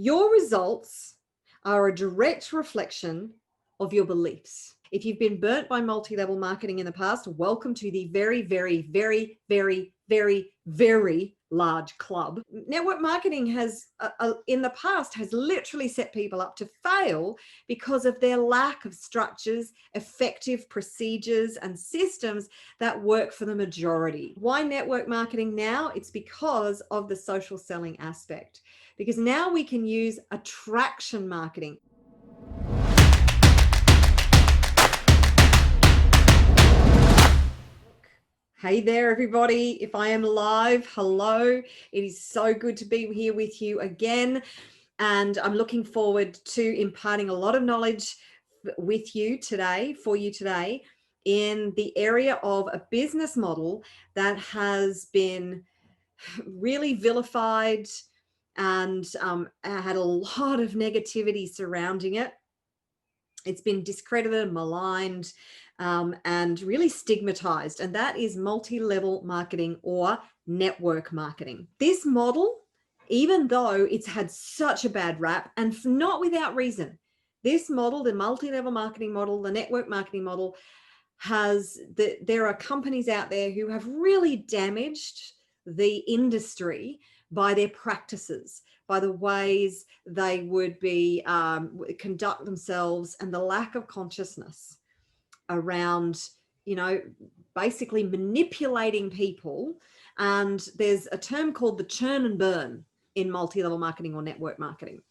Your results are a direct reflection of your beliefs. If you've been burnt by multi-level marketing in the past, welcome to the very, very, very, very, very, very large club. Network marketing has, in the past, has literally set people up to fail because of their lack of structures, effective procedures, and systems that work for the majority. Why network marketing now? It's because of the social selling aspect. Because now we can use attraction marketing. Hey there, everybody. If I am live, hello. It is so good to be here with you again. And I'm looking forward to imparting a lot of knowledge with you today, for you today, in the area of a business model that has been really vilified and had a lot of negativity surrounding it. It's been discredited, maligned, and really stigmatized, and that is multi-level marketing or network marketing. This model, even though it's had such a bad rap, and not without reason, this model, the multi-level marketing model, the network marketing model, there are companies out there who have really damaged the industry by their practices, by the ways they would be conduct themselves, and the lack of consciousness around, basically manipulating people. And there's a term called the churn and burn in multi-level marketing or network marketing.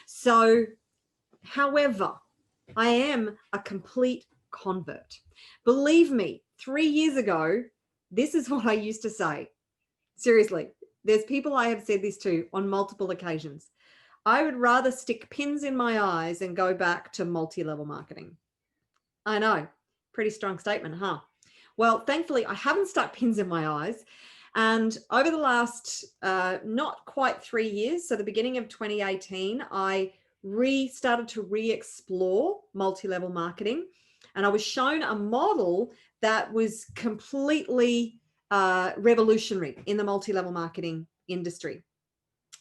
So, however, I am a complete convert. Believe me, 3 years ago, this is what I used to say. Seriously, there's people I have said this to on multiple occasions. I would rather stick pins in my eyes and go back to multi-level marketing. I know, pretty strong statement, huh? Well, thankfully, I haven't stuck pins in my eyes. And over the last not quite 3 years, so the beginning of 2018, I started to re-explore multi-level marketing. And I was shown a model that was completely revolutionary in the multi-level marketing industry.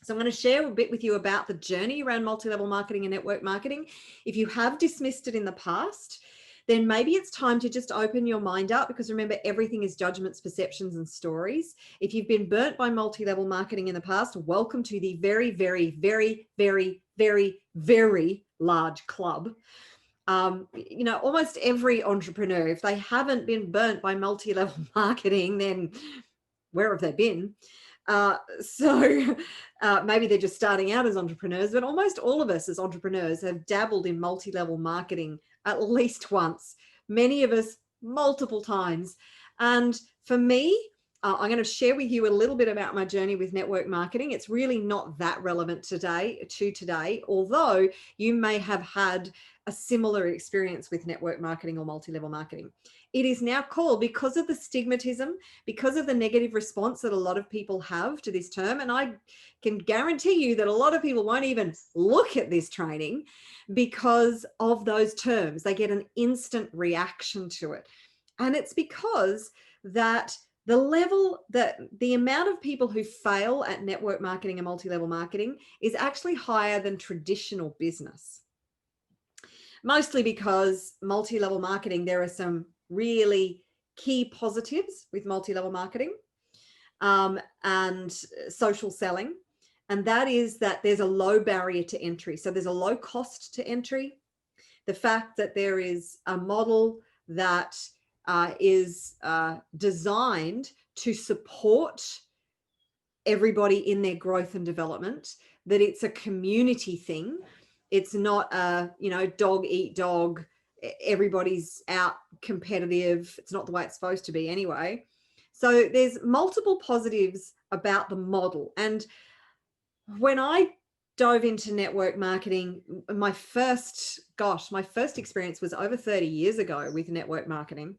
So I'm going to share a bit with you about the journey around multi-level marketing and network marketing. If you have dismissed it in the past, then maybe it's time to just open your mind up, because remember, everything is judgments, perceptions, and stories. If you've been burnt by multi-level marketing in the past, welcome to the very, very, very, very, very, very large club. Almost every entrepreneur, if they haven't been burnt by multi-level marketing, then where have they been? Maybe they're just starting out as entrepreneurs, but almost all of us as entrepreneurs have dabbled in multi-level marketing at least once, many of us multiple times. And for me, I'm going to share with you a little bit about my journey with network marketing. It's really not that relevant today, although you may have had a similar experience with network marketing or multi-level marketing. It is now called, because of the stigmatism, because of the negative response that a lot of people have to this term, and I can guarantee you that a lot of people won't even look at this training because of those terms. They get an instant reaction to it. And it's because that the amount of people who fail at network marketing and multi-level marketing is actually higher than traditional business. Mostly because multi-level marketing, there are some really key positives with multi-level marketing and social selling. And that is that there's a low barrier to entry. So there's a low cost to entry. The fact that there is a model that is designed to support everybody in their growth and development, that it's a community thing. It's not a, dog eat dog, everybody's out competitive. It's not the way it's supposed to be anyway. So there's multiple positives about the model. And when I dove into network marketing, my first experience was over 30 years ago with network marketing.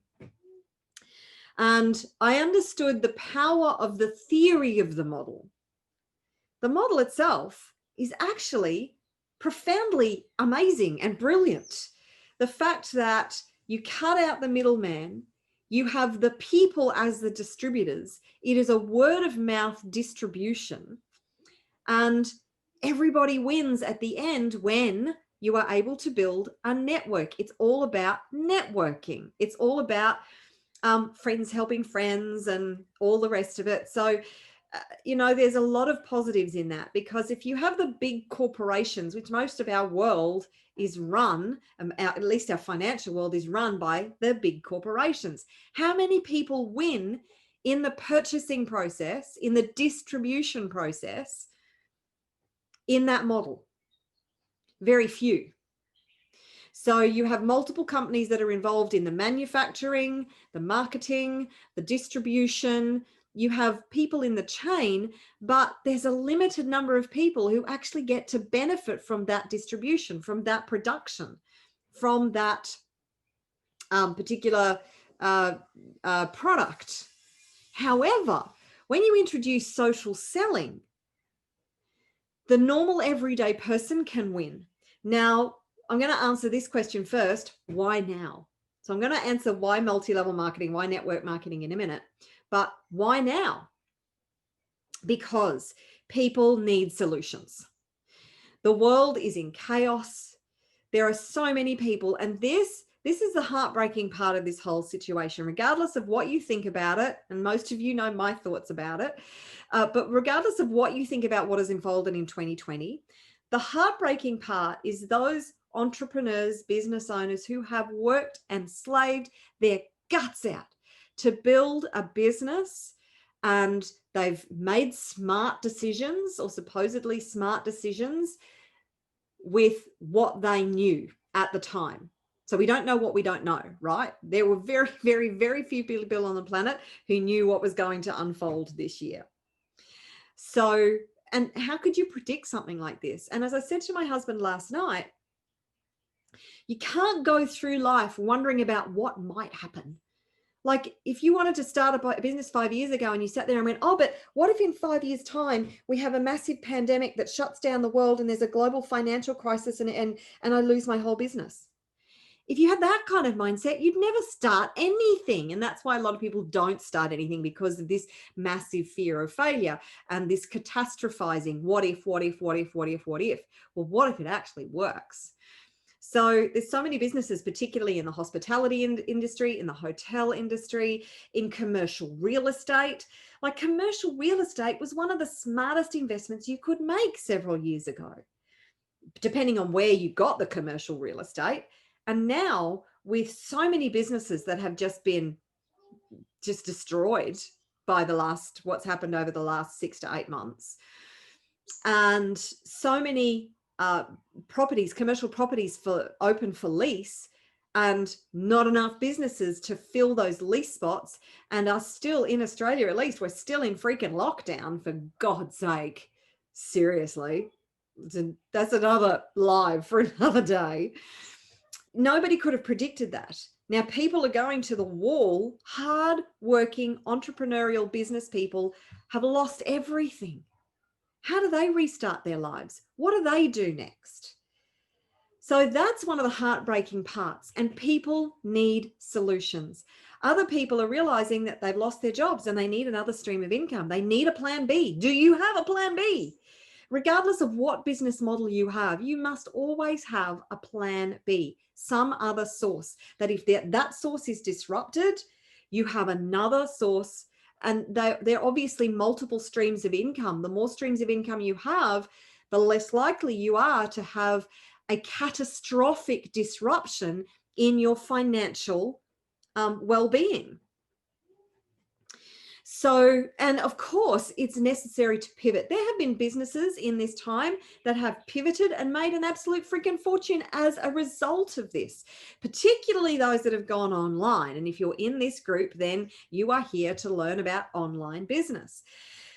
And I understood the power of the theory of the model. The model itself is actually profoundly amazing and brilliant. The fact that you cut out the middleman, you have the people as the distributors. It is a word of mouth distribution. And Everybody wins at the end when you are able to build a network. It's all about networking. It's all about friends helping friends and all the rest of it. So, there's a lot of positives in that, because if you have the big corporations, which most of our world is run, at least our financial world is run by the big corporations. How many people win in the purchasing process, in the distribution process, in that model? Very few. So you have multiple companies that are involved in the manufacturing, the marketing, the distribution. You have people in the chain, but there's a limited number of people who actually get to benefit from that distribution, from that production, from that particular product. However, when you introduce social selling, the normal everyday person can win. Now, I'm going to answer this question first. Why now? So I'm going to answer why multi-level marketing, why network marketing in a minute. But why now? Because people need solutions. The world is in chaos. There are so many people, and this is the heartbreaking part of this whole situation, regardless of what you think about it. And most of you know my thoughts about it. But regardless of what you think about what has unfolded in 2020, the heartbreaking part is those entrepreneurs, business owners who have worked and slaved their guts out to build a business, and they've made smart decisions, or supposedly smart decisions, with what they knew at the time. So we don't know what we don't know, right? There were very, very, very few people on the planet who knew what was going to unfold this year. So, and how could you predict something like this? And as I said to my husband last night, you can't go through life wondering about what might happen. Like if you wanted to start a business 5 years ago and you sat there and went, oh, but what if in 5 years' time we have a massive pandemic that shuts down the world and there's a global financial crisis and I lose my whole business? If you had that kind of mindset, you'd never start anything. And that's why a lot of people don't start anything, because of this massive fear of failure and this catastrophizing. What if, what if, what if, what if, what if? Well, what if it actually works? So there's so many businesses, particularly in the hospitality industry, in the hotel industry, in commercial real estate. Like commercial real estate was one of the smartest investments you could make several years ago, depending on where you got the commercial real estate. And now with so many businesses that have just been destroyed by what's happened over the last 6 to 8 months, and so many properties, commercial properties open for lease, and not enough businesses to fill those lease spots, and are still in Australia, at least we're still in freaking lockdown, for God's sake. Seriously, that's another live for another day. Nobody could have predicted that. Now people are going to the wall. Hard-working entrepreneurial business people have lost everything. How do they restart their lives? What do they do next? So that's one of the heartbreaking parts, and people need solutions. Other people are realizing that they've lost their jobs and they need another stream of income. They need a plan B. Do you have a plan B? Regardless of what business model you have, you must always have a plan B, some other source, that if that source is disrupted, you have another source. And there are obviously multiple streams of income. The more streams of income you have, the less likely you are to have a catastrophic disruption in your financial well-being. So, and of course, it's necessary to pivot. There have been businesses in this time that have pivoted and made an absolute freaking fortune as a result of this, particularly those that have gone online. And if you're in this group, then you are here to learn about online business.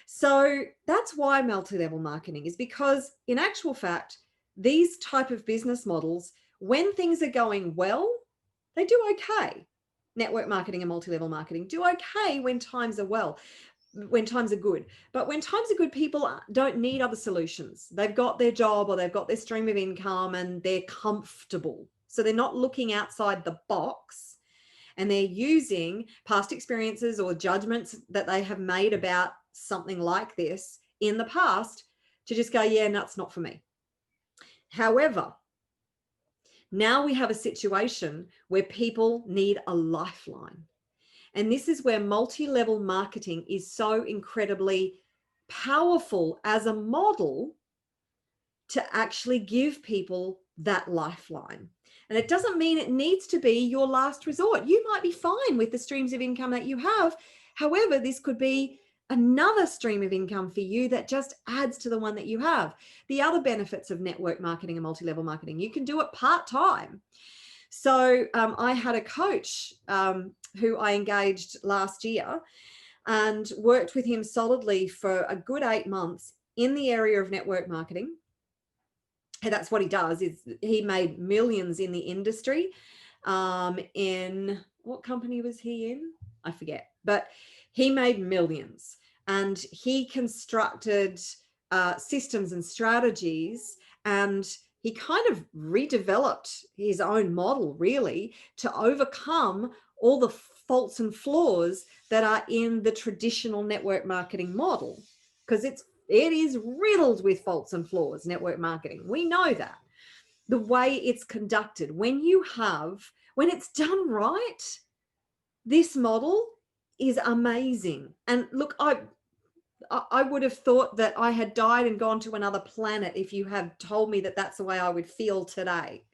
So that's why multi-level marketing is, because in actual fact, these type of business models, when things are going well, they do okay. Network marketing and multi-level marketing do okay when times are when times are good. But when times are good, people don't need other solutions. They've got their job or they've got their stream of income and they're comfortable. So they're not looking outside the box, and they're using past experiences or judgments that they have made about something like this in the past to just go, yeah, that's not for me. However, now we have a situation where people need a lifeline. And this is where multi-level marketing is so incredibly powerful as a model to actually give people that lifeline. And it doesn't mean it needs to be your last resort. You might be fine with the streams of income that you have. However, this could be another stream of income for you that just adds to the one that you have. The other benefits of network marketing and multi-level marketing, you can do it part-time. So I had a coach who I engaged last year and worked with him solidly for a good 8 months in the area of network marketing. And that's what he does. Is he made millions in the industry. In what company was he in? I forget, but he made millions, and he constructed systems and strategies, and he kind of redeveloped his own model really to overcome all the faults and flaws that are in the traditional network marketing model, because it is riddled with faults and flaws, network marketing. We know that. The way it's conducted, when it's done right, this model is amazing. And look, I would have thought that I had died and gone to another planet if you had told me that that's the way I would feel today,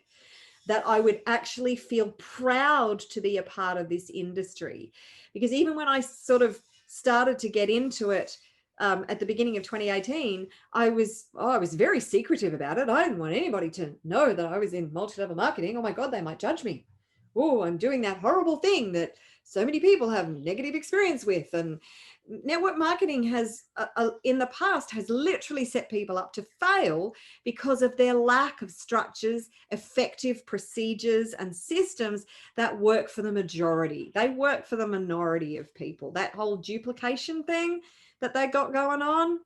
that I would actually feel proud to be a part of this industry. Because even when I sort of started to get into it, at the beginning of 2018, I was very secretive about it. I didn't want anybody to know that I was in multi-level marketing. Oh my God, they might judge me. Oh, I'm doing that horrible thing that so many people have negative experience with. And network marketing has, in the past, has literally set people up to fail because of their lack of structures, effective procedures, and systems that work for the majority. They work for the minority of people. That whole duplication thing that they got going on,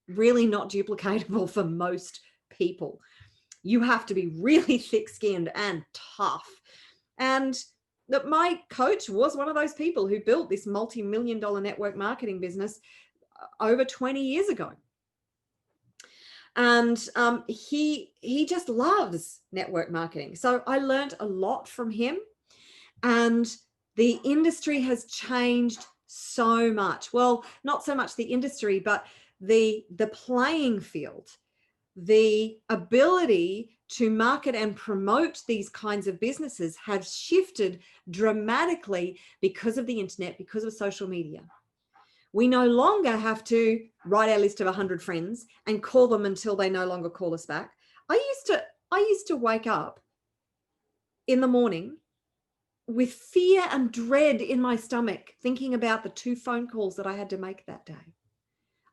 really not duplicatable for most people. You have to be really thick-skinned and tough. And that my coach was one of those people who built this multi-million-dollar network marketing business over 20 years ago. And he just loves network marketing. So I learned a lot from him, and the industry has changed so much. Well, not so much the industry, but the playing field, the ability to market and promote these kinds of businesses have shifted dramatically because of the internet, because of social media. We no longer have to write our list of 100 friends and call them until they no longer call us back. I used to wake up in the morning with fear and dread in my stomach, thinking about the 2 phone calls that I had to make that day.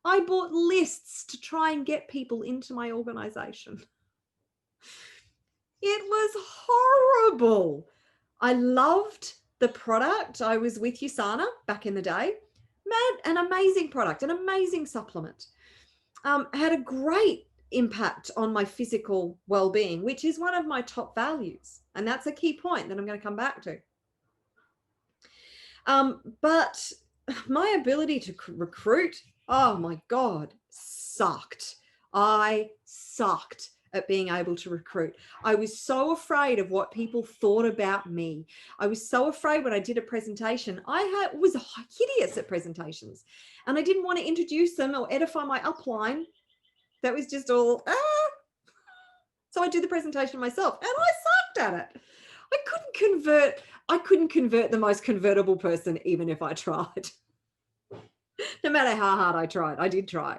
I bought lists to try and get people into my organization. It was horrible. I loved the product. I was with USANA back in the day. An amazing product, an amazing supplement. Had a great impact on my physical well-being, which is one of my top values. And that's a key point that I'm going to come back to. But my ability to recruit, oh my God, sucked. I sucked at being able to recruit. I was so afraid of what people thought about me. I was so afraid when I did a presentation. I was hideous at presentations, and I didn't want to introduce them or edify my upline. That was just all, So I did the presentation myself, and I sucked at it. I couldn't convert the most convertible person, even if I tried. No matter how hard I tried, I did try.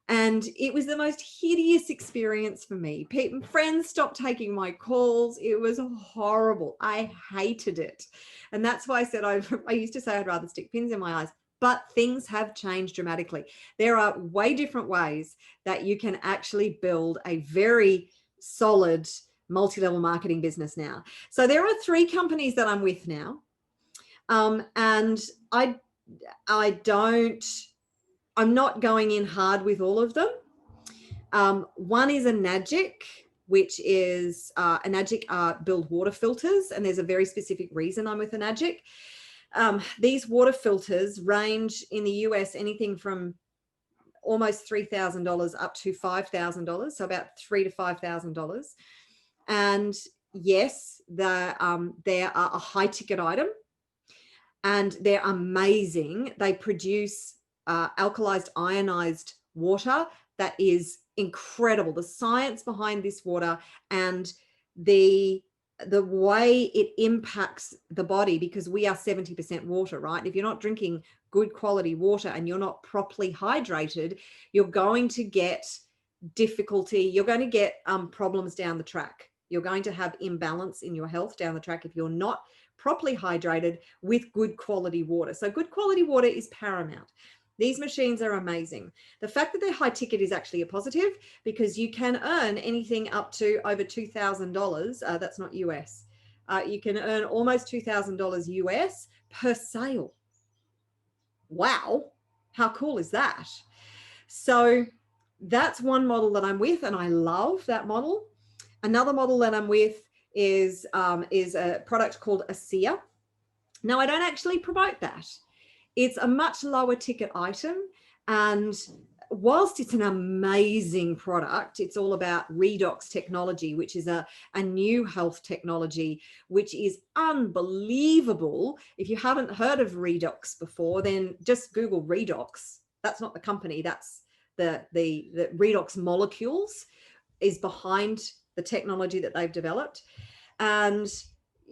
And it was the most hideous experience for me. Friends stopped taking my calls. It was horrible. I hated it. And that's why I said, I used to say I'd rather stick pins in my eyes. But things have changed dramatically. There are way different ways that you can actually build a very solid multi-level marketing business now. So there are 3 companies that I'm with now. And I'm not going in hard with all of them. One is a Nagic, which is a Nagic build water filters, and there's a very specific reason I'm with a Nagic. These water filters range in the US anything from almost $3,000 up to $5,000, so about $3,000 to $5,000. And yes, they are a high ticket item, and they're amazing. They produce alkalized ionized water that is incredible. The science behind this water and the way it impacts the body, because we are 70% water, right? If you're not drinking good quality water and you're not properly hydrated, you're going to get difficulty. You're going to get problems down the track. You're going to have imbalance in your health down the track if you're not properly hydrated with good quality water. So good quality water is paramount. These machines are amazing. The fact that they're high ticket is actually a positive, because you can earn anything up to over $2,000. That's not US. You can earn almost $2,000 US per sale. Wow. How cool is that? So that's one model that I'm with, and I love that model. Another model that I'm with is a product called ASEA. Now, I don't actually promote that. It's a much lower ticket item, and whilst it's an amazing product, it's all about redox technology, which is a new health technology, which is unbelievable. If you haven't heard of redox before, then just Google redox. That's not the company. That's the redox molecules is behind the technology that they've developed. And,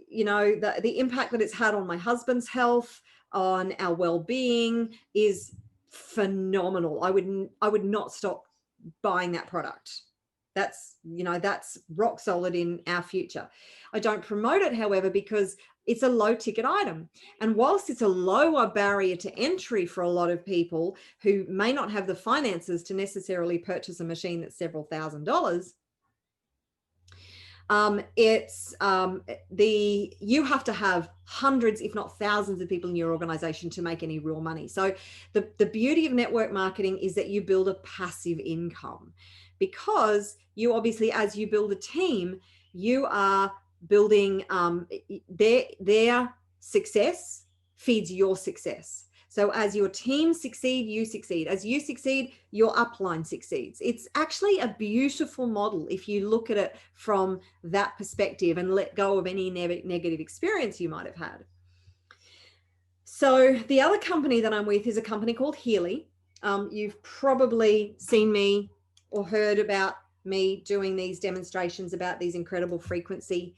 you know, the impact that it's had on my husband's health, on our well-being is phenomenal. I would not stop buying that product. That's, you know, that's rock solid in our future. I don't promote it, however, because it's a low ticket item. And whilst it's a lower barrier to entry for a lot of people who may not have the finances to necessarily purchase a machine that's several $1,000s, you have to have hundreds, if not thousands of people in your organization to make any real money. So the beauty of network marketing is that you build a passive income, because you obviously, as you build a team, you are building their success feeds your success. So as your team succeed, you succeed. As you succeed, your upline succeeds. It's actually a beautiful model if you look at it from that perspective and let go of any negative experience you might have had. So the other company that I'm with is a company called Healy. You've probably seen me or heard about me doing these demonstrations about these incredible frequency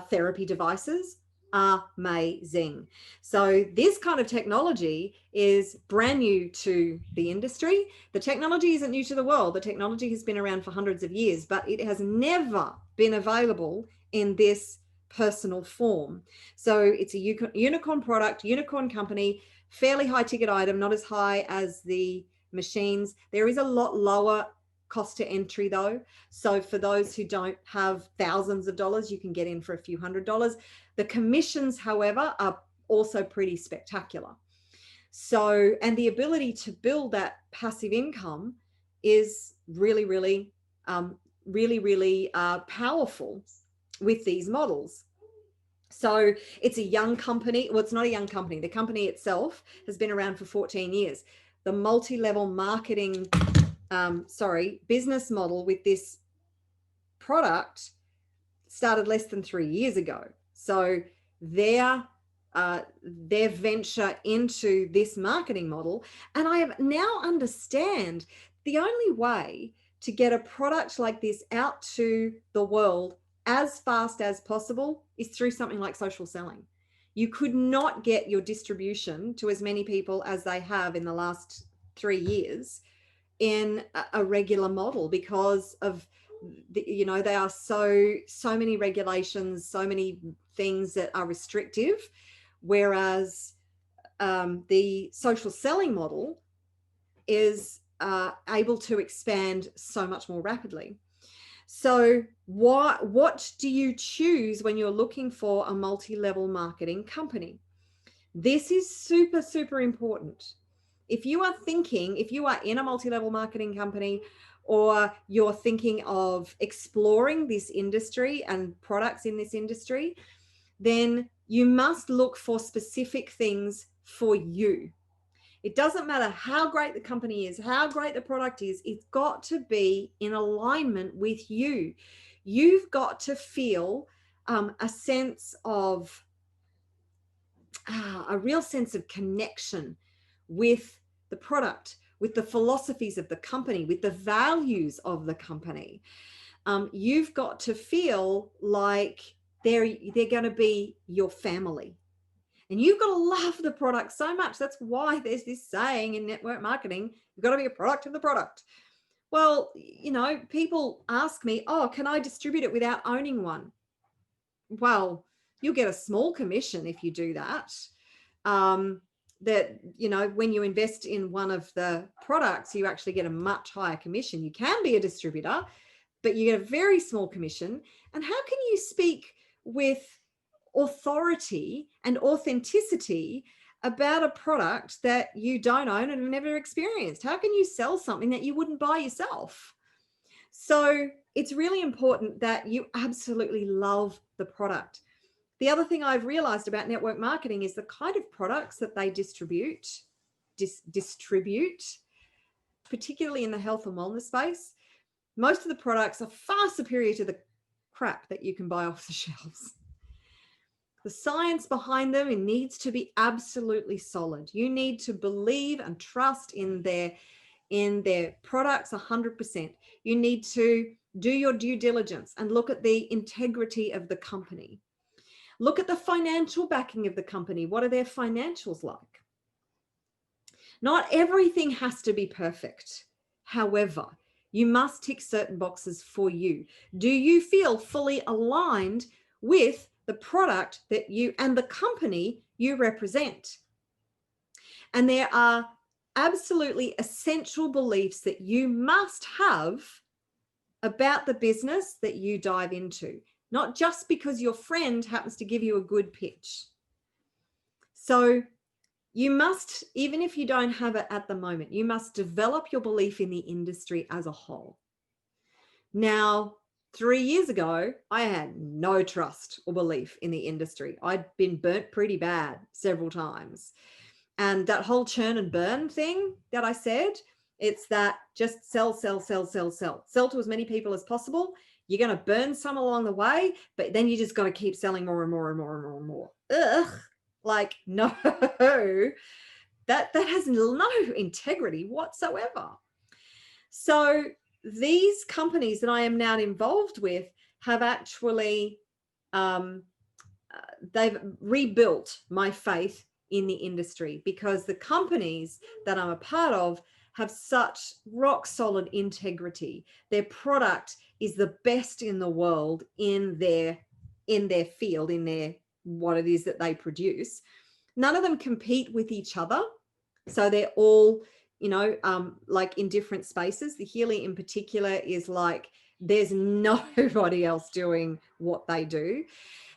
therapy devices. Amazing. So this kind of technology is brand new to the industry. The technology isn't new to the world. The technology has been around for hundreds of years, but it has never been available in this personal form. So it's a unicorn product, unicorn company, fairly high ticket item, not as high as the machines. There is a lot lower cost to entry though. So for those who don't have thousands of dollars, you can get in for a few $100s. The commissions, however, are also pretty spectacular. So, and the ability to build that passive income is really, really, really powerful with these models. So it's a young company. Well, it's not a young company. The company itself has been around for 14 years. The multi-level marketing business model with this product started less than 3 years ago. So their venture into this marketing model, and I have now understand the only way to get a product like this out to the world as fast as possible is through something like social selling. You could not get your distribution to as many people as they have in the last 3 years in a regular model, because of you know, there are so many regulations, so many things that are restrictive, whereas the social selling model is able to expand so much more rapidly. So what do you choose when you're looking for a multi-level marketing company? This is super, super important. If you are in a multi-level marketing company, or you're thinking of exploring this industry and products in this industry, then you must look for specific things for you. It doesn't matter how great the company is, how great the product is. It's got to be in alignment with you. You've got to feel a sense of, a real sense of connection with the product, with the philosophies of the company, with the values of the company. You've got to feel like they're going to be your family. And you've got to love the product so much. That's why there's this saying in network marketing, you've got to be a product of the product. Well, you know, people ask me, oh, can I distribute it without owning one? Well, you'll get a small commission if you do that. That, you know, when you invest in one of the products, you actually get a much higher commission. You can be a distributor, but you get a very small commission. And how can you speak with authority and authenticity about a product that you don't own and have never experienced? How can you sell something that you wouldn't buy yourself? So it's really important that you absolutely love the product. The other thing I've realized about network marketing is the kind of products that they distribute, particularly in the health and wellness space. Most of the products are far superior to the crap that you can buy off the shelves. The science behind them, it needs to be absolutely solid. You need to believe and trust in their products 100%. You need to do your due diligence and look at the integrity of the company. Look at the financial backing of the company. What are their financials like? Not everything has to be perfect. However, you must tick certain boxes for you. Do you feel fully aligned with the product that you and the company you represent? And there are absolutely essential beliefs that you must have about the business that you dive into, not just because your friend happens to give you a good pitch. So you must, even if you don't have it at the moment, you must develop your belief in the industry as a whole. Now, 3 years ago, I had no trust or belief in the industry. I'd been burnt pretty bad several times. And that whole churn and burn thing that I said, it's that just sell, sell, sell, sell, sell. Sell to as many people as possible. You're going to burn some along the way, but then you just got to keep selling more and more and more and more and more. Ugh. Like, no, that has no integrity whatsoever. So these companies that I am now involved with have actually, they've rebuilt my faith in the industry, because the companies that I'm a part of have such rock solid integrity. Their product is the best in the world in their field, in their what it is that they produce. None of them compete with each other. So they're all, you know, like in different spaces. The Healy in particular is like, there's nobody else doing what they do.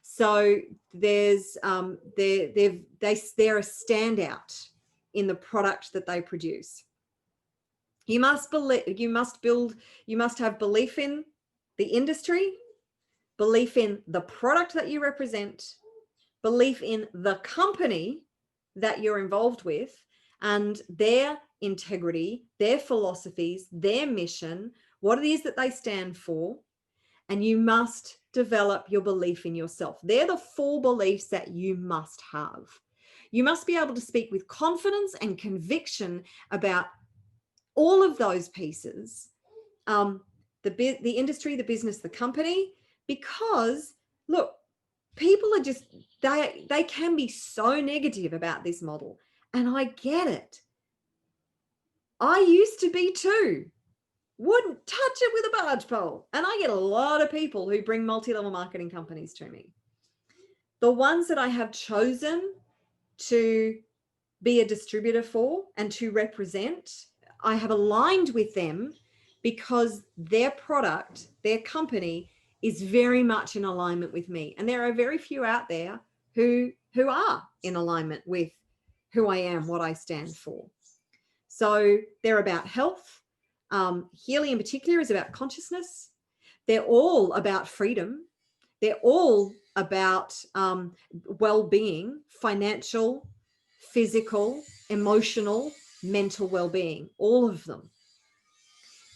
So there's they're a standout in the product that they produce. You must have belief in the industry, belief in the product that you represent, belief in the company that you're involved with and their integrity, their philosophies, their mission, what it is that they stand for. And you must develop your belief in yourself. They're the 4 beliefs that you must have. You must be able to speak with confidence and conviction about all of those pieces, the industry, the business, the company, because look, people are just, they can be so negative about this model. And I get it. I used to be too. Wouldn't touch it with a barge pole. And I get a lot of people who bring multi-level marketing companies to me. The ones that I have chosen to be a distributor for and to represent, I have aligned with them because their product, their company is very much in alignment with me. And there are very few out there who are in alignment with who I am, what I stand for. So they're about health. Healy in particular is about consciousness. They're all about freedom. They're all about well-being, financial, physical, emotional, mental well-being, all of them.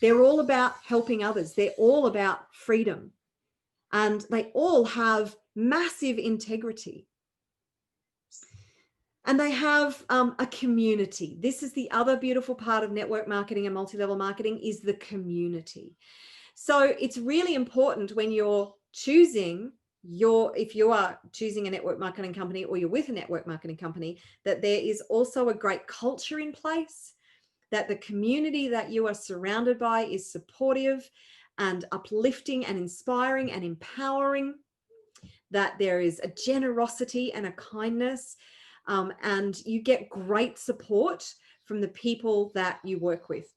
They're all about helping others. They're all about freedom. And they all have massive integrity. And they have a community. This is the other beautiful part of network marketing and multi-level marketing, is the community. So it's really important when you're choosing if you are choosing a network marketing company, or you're with a network marketing company, that there is also a great culture in place, that the community that you are surrounded by is supportive and uplifting and inspiring and empowering, that there is a generosity and a kindness, and you get great support from the people that you work with.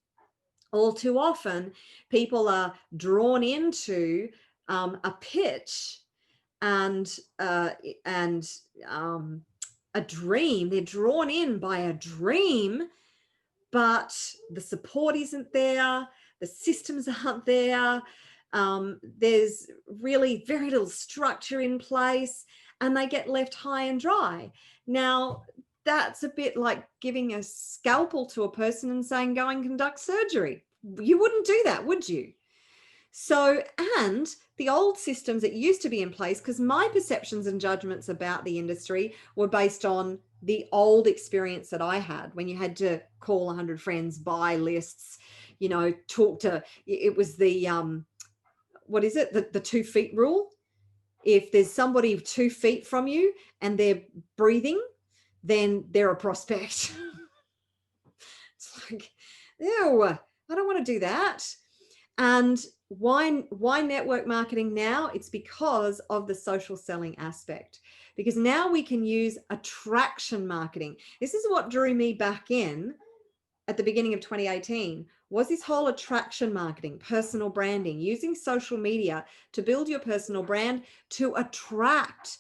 All too often, people are drawn into a pitch and a dream. They're drawn in by a dream, but the support isn't there. The systems aren't there. There's really very little structure in place, and they get left high and dry. Now, that's a bit like giving a scalpel to a person and saying, go and conduct surgery. You wouldn't do that, would you? So, and the old systems that used to be in place, because my perceptions and judgments about the industry were based on the old experience that I had, when you had to call 100 friends, buy lists, talk to, it was the, what is it? The 2 feet rule. If there's somebody 2 feet from you and they're breathing, then they're a prospect. It's like, ew, I don't want to do that. And why network marketing now? It's because of the social selling aspect. Because now we can use attraction marketing. This is what drew me back in at the beginning of 2018, was this whole attraction marketing, personal branding, using social media to build your personal brand to attract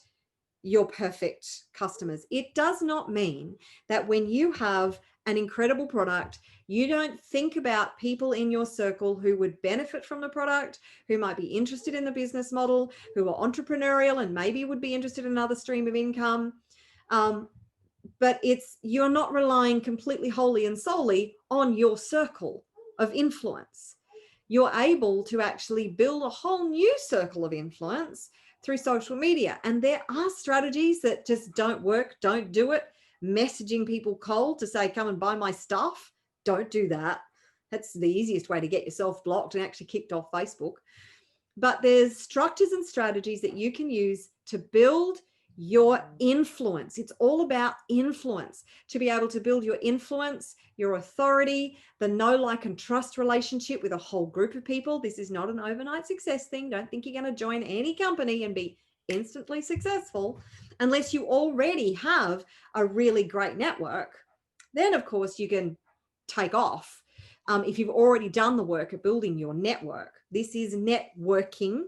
your perfect customers. It does not mean that when you have an incredible product, you don't think about people in your circle who would benefit from the product, who might be interested in the business model, who are entrepreneurial and maybe would be interested in another stream of income. But you're not relying completely, wholly and solely on your circle of influence. You're able to actually build a whole new circle of influence through social media. And there are strategies that just don't work. Don't do it. Messaging people cold to say, come and buy my stuff. Don't do that. That's the easiest way to get yourself blocked and actually kicked off Facebook. But there's structures and strategies that you can use to build your influence. It's all about influence, to be able to build your influence, your authority, the know, like, and trust relationship with a whole group of people. This is not an overnight success thing. Don't think you're going to join any company and be instantly successful unless you already have a really great network. Then, of course, you can take off. If you've already done the work of building your network. This is networking.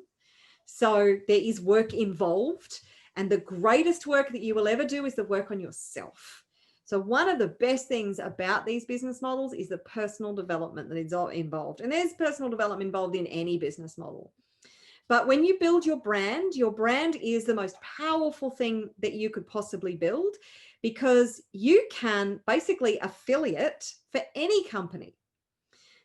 So there is work involved. And the greatest work that you will ever do is the work on yourself. So one of the best things about these business models is the personal development that is involved. And there's personal development involved in any business model. But when you build your brand is the most powerful thing that you could possibly build, because you can basically affiliate for any company.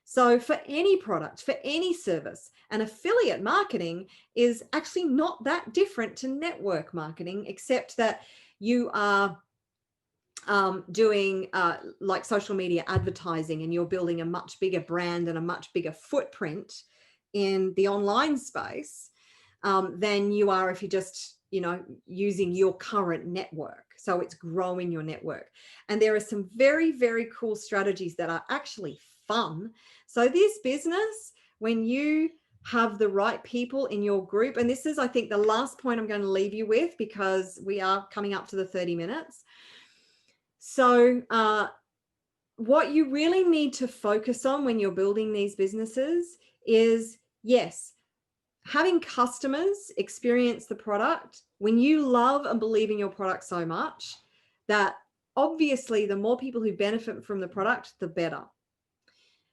So for any product, for any service, and affiliate marketing is actually not that different to network marketing, except that you are doing like social media advertising, and you're building a much bigger brand and a much bigger footprint in the online space than you are if you're just, using your current network. So it's growing your network. And there are some very, very cool strategies that are actually fun. So this business, when you have the right people in your group, and this is, I think, the last point I'm going to leave you with, because we are coming up to the 30 minutes. So what you really need to focus on when you're building these businesses is, yes, having customers experience the product. When you love and believe in your product so much that obviously the more people who benefit from the product, the better.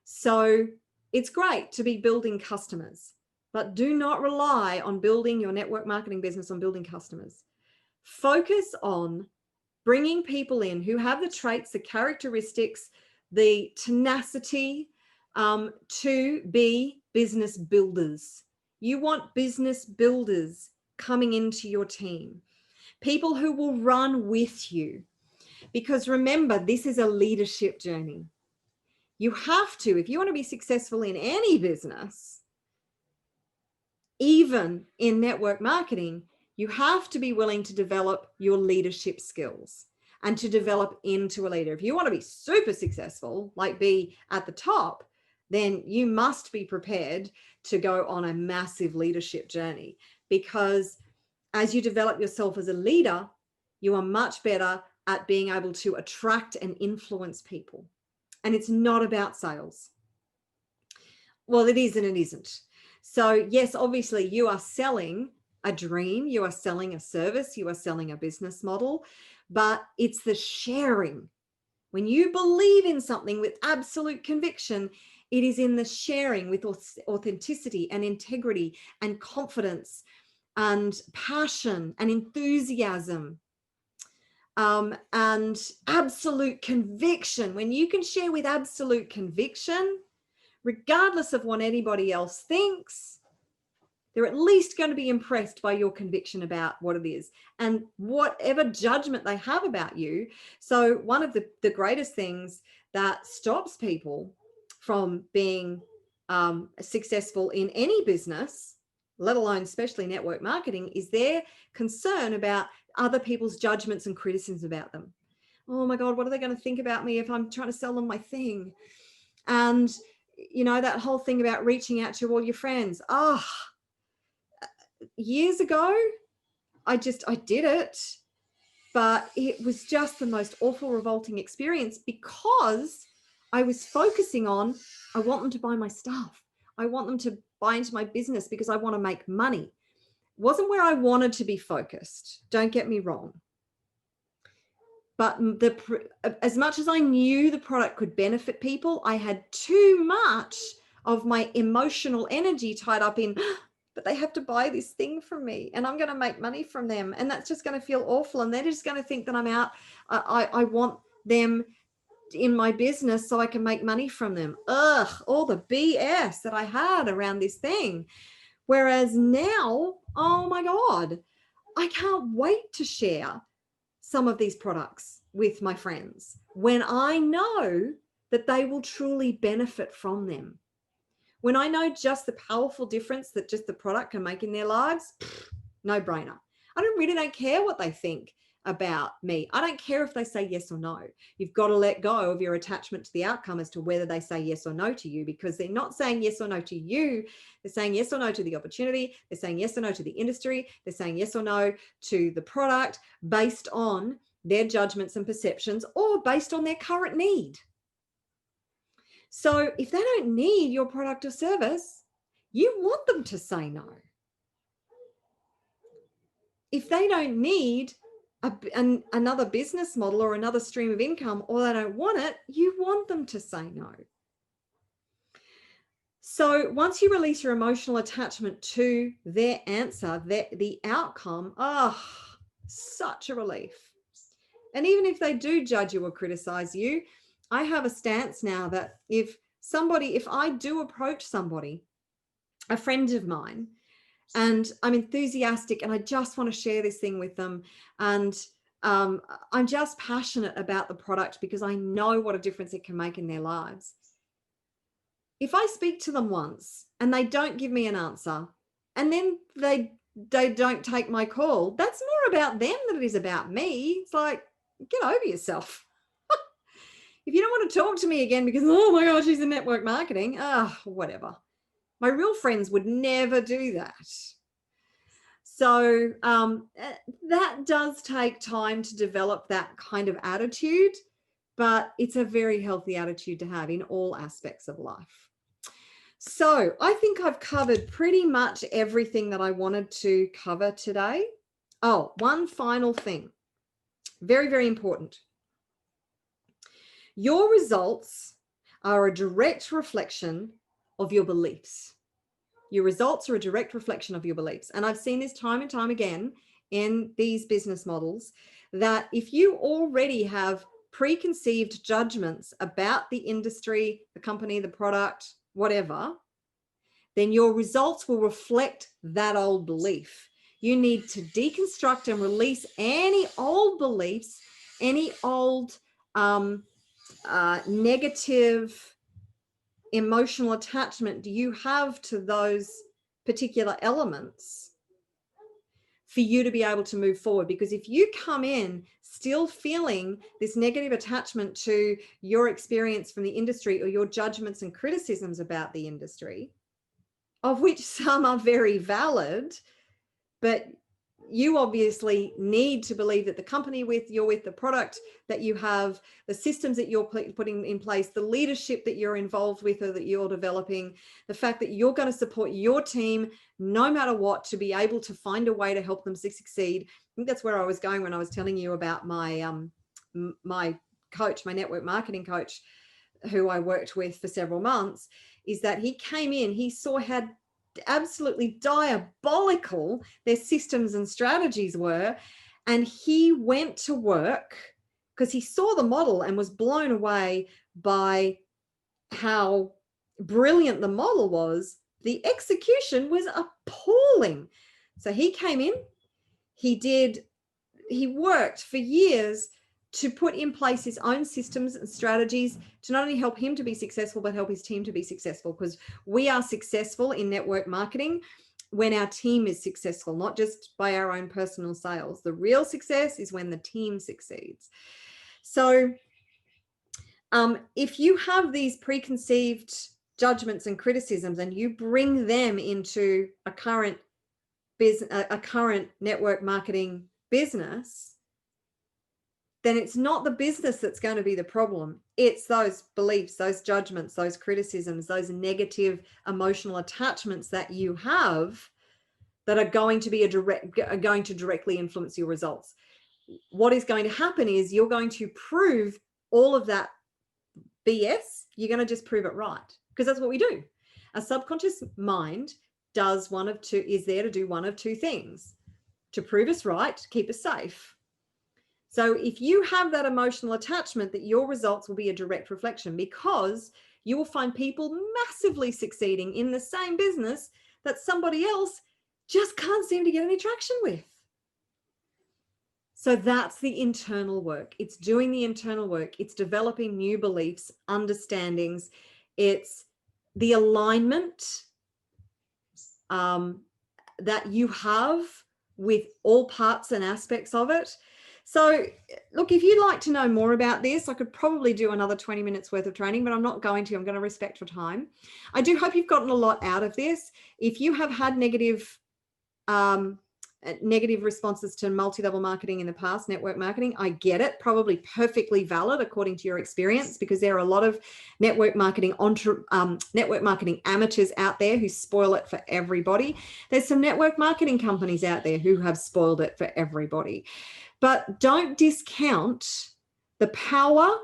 So it's great to be building customers, but do not rely on building your network marketing business on building customers. Focus on bringing people in who have the traits, the characteristics, the tenacity to be business builders. You want business builders coming into your team, people who will run with you. Because remember, this is a leadership journey. You have to, if you want to be successful in any business, even in network marketing, you have to be willing to develop your leadership skills and to develop into a leader. If you want to be super successful, like be at the top, then you must be prepared to go on a massive leadership journey, because as you develop yourself as a leader, you are much better at being able to attract and influence people. And it's not about sales. Well, it is and it isn't. So yes, obviously you are selling a dream, you are selling a service, you are selling a business model, but it's the sharing. When you believe in something with absolute conviction, it is in the sharing with authenticity and integrity and confidence and passion and enthusiasm and absolute conviction. When you can share with absolute conviction, regardless of what anybody else thinks, they're at least going to be impressed by your conviction about what it is and whatever judgment they have about you. So one of the greatest things that stops people from being successful in any business, let alone especially network marketing, is their concern about other people's judgments and criticisms about them. Oh my God, what are they going to think about me if I'm trying to sell them my thing? And you know, that whole thing about reaching out to all your friends. Years ago, I did it, but it was just the most awful, revolting experience, because I was focusing on, I want them to buy my stuff. I want them to buy into my business because I want to make money. It wasn't where I wanted to be focused. Don't get me wrong. But as much as I knew the product could benefit people, I had too much of my emotional energy tied up in, but they have to buy this thing from me and I'm going to make money from them. And that's just going to feel awful. And they're just going to think that I'm out. I want them in my business so I can make money from them. All the BS that I had around this thing. Whereas now, oh my God, I can't wait to share some of these products with my friends when I know that they will truly benefit from them. When I know just the powerful difference that just the product can make in their lives, no brainer. I really don't care what they think about me. I don't care if they say yes or no. You've got to let go of your attachment to the outcome as to whether they say yes or no to you, because they're not saying yes or no to you. They're saying yes or no to the opportunity. They're saying yes or no to the industry. They're saying yes or no to the product based on their judgments and perceptions, or based on their current need. So if they don't need your product or service, you want them to say no. If they don't need another business model or another stream of income, or they don't want it, you want them to say no. So once you release your emotional attachment to their answer, the outcome, such a relief. And even if they do judge you or criticize you, I have a stance now that if I do approach somebody, a friend of mine, and I'm enthusiastic and I just want to share this thing with them, and I'm just passionate about the product because I know what a difference it can make in their lives. If I speak to them once and they don't give me an answer, and then they don't take my call, that's more about them than it is about me. It's like, get over yourself. If you don't want to talk to me again because, oh my gosh, she's in network marketing, whatever. My real friends would never do that. So that does take time to develop that kind of attitude, but it's a very healthy attitude to have in all aspects of life. So I think I've covered pretty much everything that I wanted to cover today. Oh, one final thing. Very, very important. Your results are a direct reflection of your beliefs. Your results are a direct reflection of your beliefs. And I've seen this time and time again in these business models that if you already have preconceived judgments about the industry, the company, the product, whatever, then your results will reflect that old belief. You need to deconstruct and release any old beliefs, any old negative emotional attachment do you have to those particular elements for you to be able to move forward. Because if you come in still feeling this negative attachment to your experience from the industry or your judgments and criticisms about the industry, of which some are very valid, but you obviously need to believe that the company you're with, the product that you have, the systems that you're putting in place, the leadership that you're involved with or that you're developing, the fact that you're going to support your team no matter what to be able to find a way to help them succeed. I think that's where I was going when I was telling you about my my coach, my network marketing coach, who I worked with for several months, is that he came in, he saw how absolutely diabolical their systems and strategies were, and he went to work because he saw the model and was blown away by how brilliant the model was. The execution was appalling. So he came in, he worked for years to put in place his own systems and strategies to not only help him to be successful, but help his team to be successful. Because we are successful in network marketing when our team is successful, not just by our own personal sales. The real success is when the team succeeds. So if you have these preconceived judgments and criticisms and you bring them into a current network marketing business, then it's not the business that's going to be the problem. It's those beliefs, those judgments, those criticisms, those negative emotional attachments that you have that are going to directly influence your results. What is going to happen is you're going to prove all of that BS. You're going to just prove it right, because that's what we do. A subconscious mind is there to do one of two things: to prove us right, to keep us safe. So if you have that emotional attachment, that your results will be a direct reflection, because you will find people massively succeeding in the same business that somebody else just can't seem to get any traction with. So that's the internal work. It's doing the internal work. It's developing new beliefs, understandings. It's the alignment that you have with all parts and aspects of it. So look, if you'd like to know more about this, I could probably do another 20 minutes worth of training, but I'm not going to. I'm going to respect your time. I do hope you've gotten a lot out of this. If you have had negative responses to multi-level marketing in the past, network marketing, I get it, probably perfectly valid according to your experience, because there are a lot of network marketing amateurs out there who spoil it for everybody. There's some network marketing companies out there who have spoiled it for everybody. But don't discount the power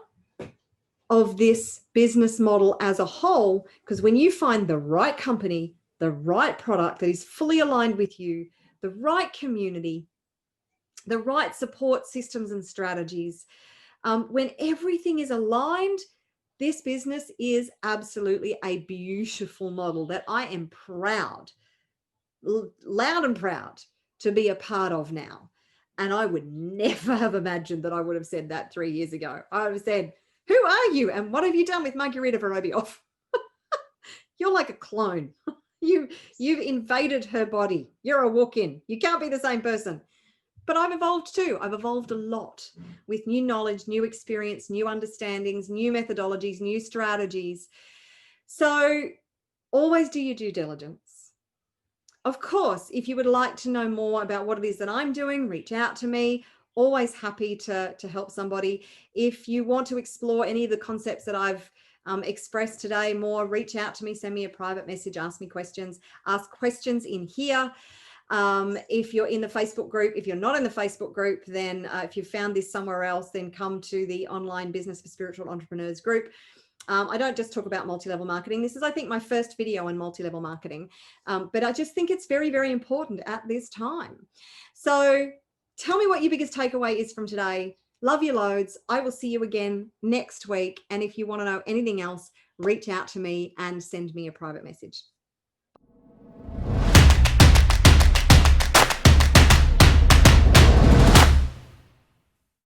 of this business model as a whole, because when you find the right company, the right product that is fully aligned with you, the right community, the right support systems and strategies, when everything is aligned, this business is absolutely a beautiful model that I am proud, loud and proud, to be a part of now. And I would never have imagined that I would have said that 3 years ago. I would have said, who are you? And what have you done with Marguerita Vorobioff? You're like a clone. You've invaded her body. You're a walk-in. You can't be the same person. But I've evolved too. I've evolved a lot with new knowledge, new experience, new understandings, new methodologies, new strategies. So always do your due diligence. Of course, if you would like to know more about what it is that I'm doing, reach out to me. Always happy to help somebody. If you want to explore any of the concepts that I've expressed today more, reach out to me, send me a private message, ask me questions, ask questions in here. If you're in the Facebook group, if you're not in the Facebook group, then if you found this somewhere else, then come to the Online Business for Spiritual Entrepreneurs group. I don't just talk about multi-level marketing. This is, I think, my first video on multi-level marketing, but I just think it's very, very important at this time. So tell me what your biggest takeaway is from today. Love you loads. I will see you again next week. And if you want to know anything else, reach out to me and send me a private message.